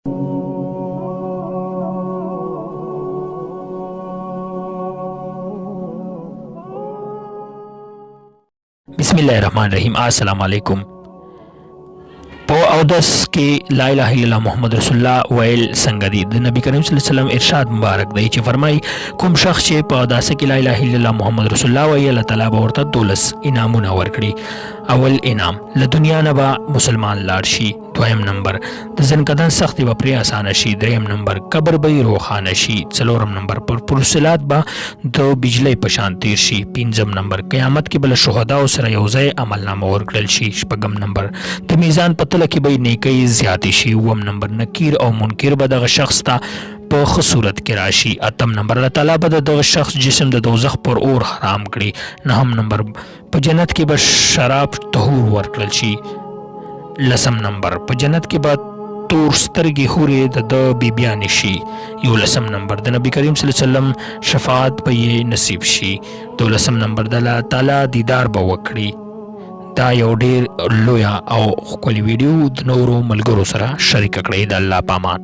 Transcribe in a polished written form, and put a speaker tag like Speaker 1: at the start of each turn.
Speaker 1: बिस्मिल्लाहिर्रहमानिर्रहीम। अस्सलाम वालेकुम। په اودس کې لا اله الا الله محمد رسول الله ویل څنګه دي؟ د نبی کریم صلی الله علیه وسلم ارشاد مبارک دی چې فرمایي کوم شخص چې په اودس کې لا اله الا الله محمد رسول الله ویل الله تعالی به ورته 12 انعامونه ورکړي. اول انعام له دنیا نه به مسلمان لاړ شي. دویم نمبر د ځنکدن سختي به پرې اسانه شي. دریم نمبر قبر به یې روښانه شي. څلورم نمبر پر پرسلات به د بجلی په شان تیر شي. پنځم نمبر قیامت کې بل شهدا سره یو ځای عملنامه ورکړل شي. شپږم نمبر د میزان په تله کې به نیکۍ زیاتې شي. اووم نمبر نکیر او منکر به دغه شخص ته په ښه صورت کې راشي. اتم نمبر الله تعالی به د دغه شخص جسم د دوزخ پر اور حرام کړي. نهم نمبر په جنت کې به شراب طهور ورکړل شي. لسم نمبر په جنت کې به تور سترګې حورې د بیبیانې شي. یولسم نمبر د نبی کریم صلی الله علیه وسلم شفاعت به یې نصیب شي. دولسم نمبر د الله تعالی دیدار به وکړي. دا یو ډیر لویه او ښکلې ویډیو د نورو ملګرو سره شریک کړئ. د الله په امان.